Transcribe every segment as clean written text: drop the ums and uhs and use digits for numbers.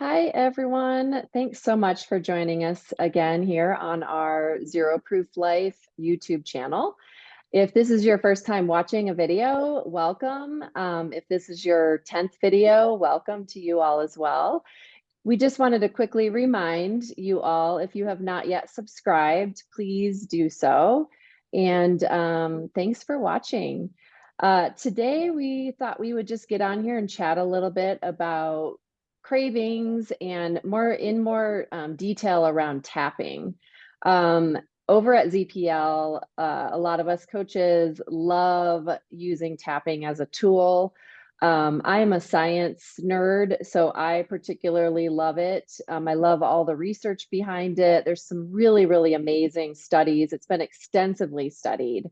Hi, everyone. Thanks so much for joining us again here on our Zero Proof Life YouTube channel. If this is your first time watching a video, welcome. If this is your 10th video, welcome to you all as well. We just wanted to quickly remind you all, if you have not yet subscribed, please do so. And thanks for watching. Today, we thought we would just get on here and chat a little bit about cravings and more detail around tapping. Over at ZPL, a lot of us coaches love using tapping as a tool. I am a science nerd, so I particularly love it. I love all the research behind it. There's some really, really amazing studies. It's been extensively studied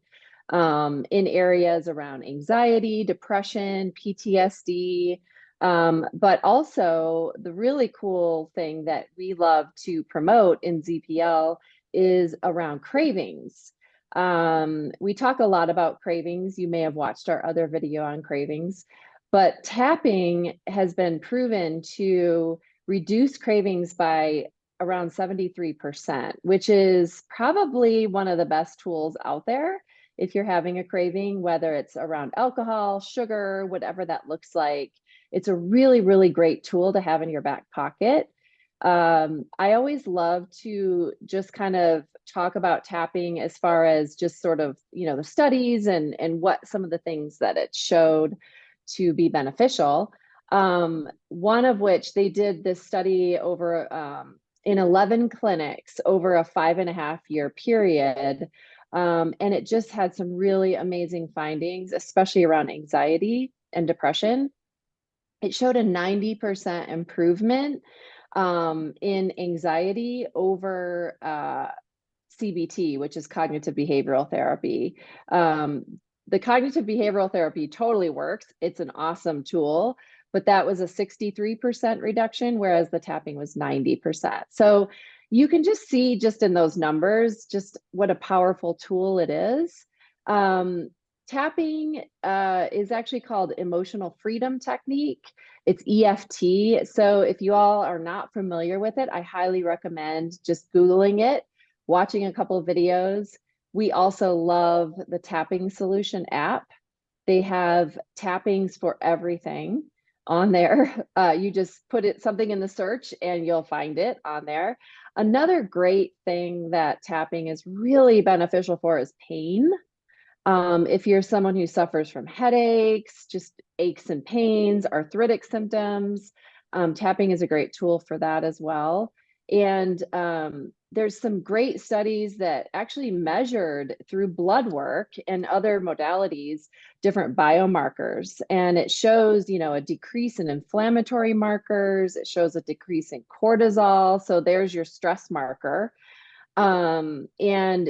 in areas around anxiety, depression, PTSD, but also the really cool thing that we love to promote in ZPL is around cravings. We talk a lot about cravings. You may have watched our other video on cravings, but tapping has been proven to reduce cravings by around 73%, which is probably one of the best tools out there if you're having a craving, whether it's around alcohol, sugar, whatever that looks like. It's a really, really great tool to have in your back pocket. I always love to just kind of talk about tapping as far as just sort of, the studies and what some of the things that it showed to be beneficial. One of which they did this study over in 11 clinics over a 5.5-year period. And it just had some really amazing findings, especially around anxiety and depression. It showed a 90% improvement in anxiety over CBT, which is cognitive behavioral therapy. The cognitive behavioral therapy totally works. It's an awesome tool, but that was a 63% reduction, whereas the tapping was 90%. So you can just see just in those numbers, just what a powerful tool it is. Tapping is actually called emotional freedom technique. It's EFT. So if you all are not familiar with it, I highly recommend just Googling it, watching a couple of videos. We also love the Tapping Solution app. They have tappings for everything on there. You just put something in the search and you'll find it on there. Another great thing that tapping is really beneficial for is pain. If you're someone who suffers from headaches, just aches and pains, arthritic symptoms, tapping is a great tool for that as well. And there's some great studies that actually measured through blood work and other modalities, different biomarkers. And it shows, a decrease in inflammatory markers. It shows a decrease in cortisol. So there's your stress marker. And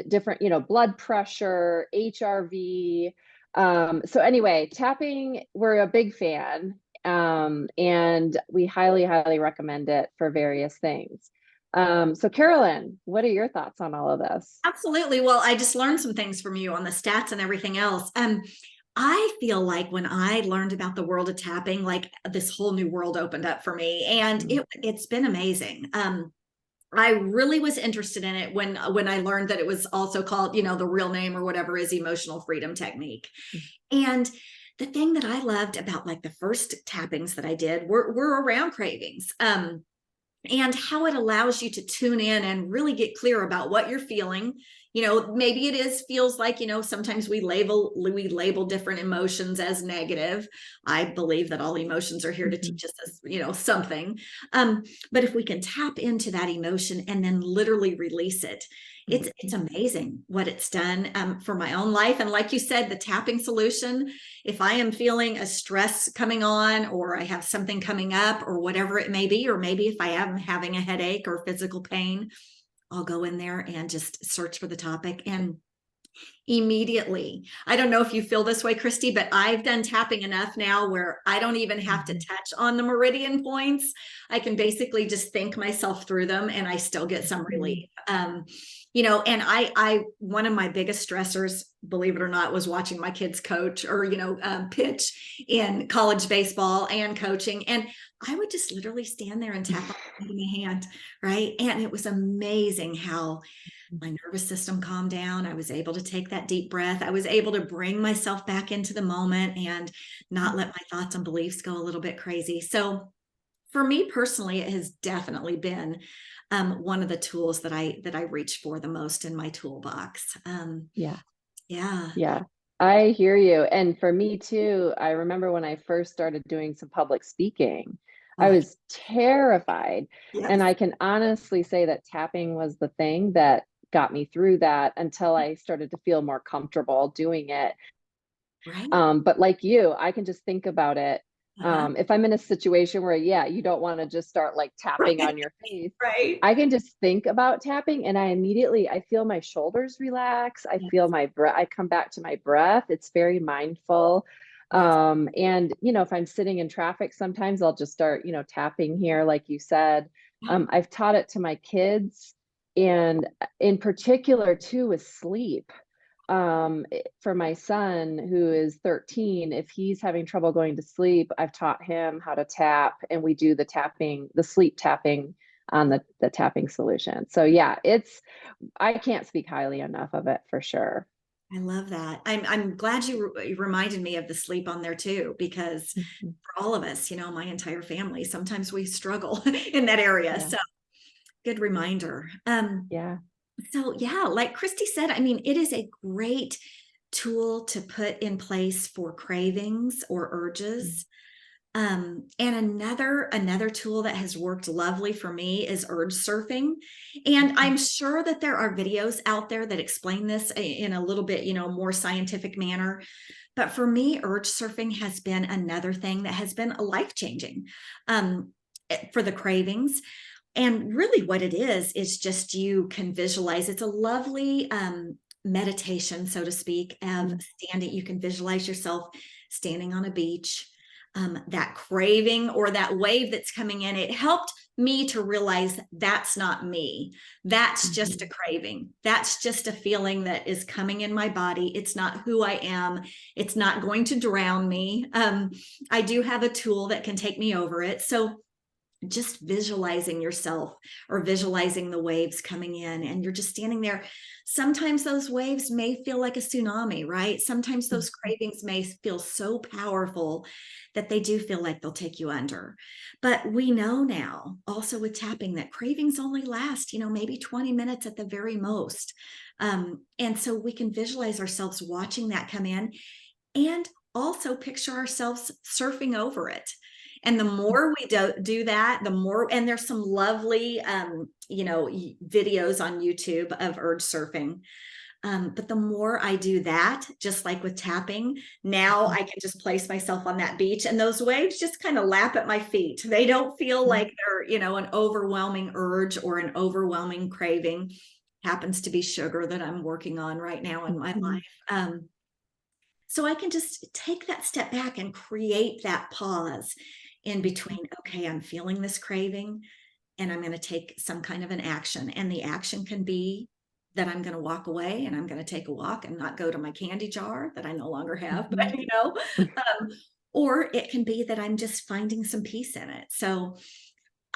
different, blood pressure, HRV. So anyway, tapping, we're a big fan. And we highly, highly recommend it for various things. So Carolyn, what are your thoughts on all of this? Absolutely. Well, I just learned some things from you on the stats and everything else. I feel like when I learned about the world of tapping, like this whole new world opened up for me, and it's been amazing. I really was interested in it when I learned that it was also called, the real name or whatever is emotional freedom technique. And the thing that I loved about like the first tappings that I did were around cravings. And how it allows you to tune in and really get clear about what you're feeling. Maybe feels like, sometimes we label different emotions as negative. I believe that all emotions are here to teach us, something. But if we can tap into that emotion and then literally release it, it's amazing what it's done for my own life. And like you said, the tapping solution, if I am feeling a stress coming on, or I have something coming up, or whatever it may be, or maybe if I am having a headache or physical pain, I'll go in there and just search for the topic. And Immediately. I don't know if you feel this way, Christy, but I've done tapping enough now where I don't even have to touch on the meridian points. I can basically just think myself through them and I still get some relief. And one of my biggest stressors, believe it or not, was watching my kids coach or, pitch in college baseball and coaching. And I would just literally stand there and tap on my hand, right? And it was amazing how my nervous system calmed down. I was able to take that deep breath. I was able to bring myself back into the moment and not let my thoughts and beliefs go a little bit crazy. So for me personally, it has definitely been one of the tools that I reach for the most in my toolbox. Yeah. Yeah. Yeah. I hear you. And for me too, I remember when I first started doing some public speaking, I Oh, was terrified. And yes. I can honestly say that tapping was the thing that got me through that until I started to feel more comfortable doing it. Right. But like you, I can just think about it. Uh-huh. If I'm in a situation where, yeah, you don't want to just start like tapping Right. on your face, Right. I can just think about tapping and I feel my shoulders relax. I Yes. feel my breath. I come back to my breath. It's very mindful. Yes. And, if I'm sitting in traffic, sometimes I'll just start, tapping here, like you said. I've taught it to my kids and in particular too with sleep for my son who is 13, if he's having trouble going to sleep, I've taught him how to tap and we do the sleep tapping on the tapping solution. So yeah, I can't speak highly enough of it for sure. I love that. I'm glad you reminded me of the sleep on there too, because Mhm. for all of us, my entire family, sometimes we struggle in that area. Yeah. So good reminder. Yeah. So yeah, like Christy said, I mean, it is a great tool to put in place for cravings or urges. And another tool that has worked lovely for me is urge surfing. And Mhm. I'm sure that there are videos out there that explain this in a little bit, more scientific manner. But for me, urge surfing has been another thing that has been life changing for the cravings. And really, what it is just you can visualize. It's a lovely meditation, so to speak, of Mhm. standing. You can visualize yourself standing on a beach. That craving or that wave that's coming in, it helped me to realize that's not me. That's just a Mhm. craving. That's just a feeling that is coming in my body. It's not who I am. It's not going to drown me. I do have a tool that can take me over it. So just visualizing yourself or visualizing the waves coming in and you're just standing there. Sometimes those waves may feel like a tsunami, right? Sometimes those Mhm. cravings may feel so powerful that they do feel like they'll take you under. But we know now also with tapping that cravings only last, maybe 20 minutes at the very most. And so we can visualize ourselves watching that come in and also picture ourselves surfing over it. And the more we do that, the more, and there's some lovely, videos on YouTube of urge surfing. But the more I do that, just like with tapping, now I can just place myself on that beach and those waves just kind of lap at my feet. They don't feel Mhm. like they're, an overwhelming urge or an overwhelming craving. Happens to be sugar that I'm working on right now in my Mhm. life. So I can just take that step back and create that pause in between. Okay, I'm feeling this craving and I'm going to take some kind of an action. And the action can be that I'm going to walk away and I'm going to take a walk and not go to my candy jar that I no longer have, but Mhm. um, or it can be that I'm just finding some peace in it. So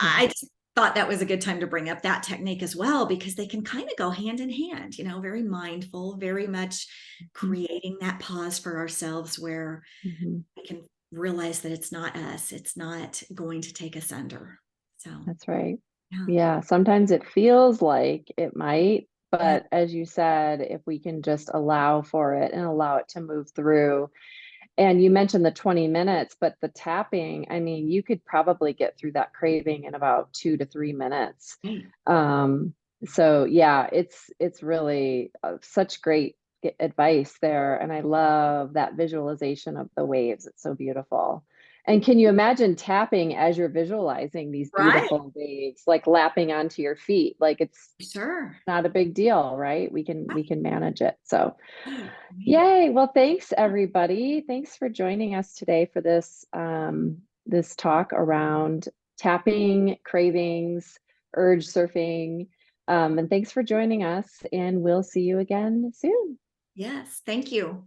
Yeah. I just thought that was a good time to bring up that technique as well, because they can kind of go hand in hand, very mindful, very much Mhm. creating that pause for ourselves where Mhm. we can realize that it's not us, it's not going to take us under. So, That's right. yeah, Yeah, sometimes it feels like it might, yeah, but as you said, if we can just allow for it and allow it to move through. And you mentioned the 20 minutes, but the tapping, I mean, you could probably get through that craving in about 2 to 3 minutes. right. Um, so yeah, it's really such great advice there, and I love that visualization of the waves. It's so beautiful. And can you imagine tapping as you're visualizing these Right. beautiful waves, like lapping onto your feet? Like it's Sure. not a big deal, right? We can manage it. So Right. Right. yay. Well, thanks everybody. Thanks for joining us today for this this talk around tapping, cravings, urge surfing. And thanks for joining us, and we'll see you again soon. Yes. Thank you.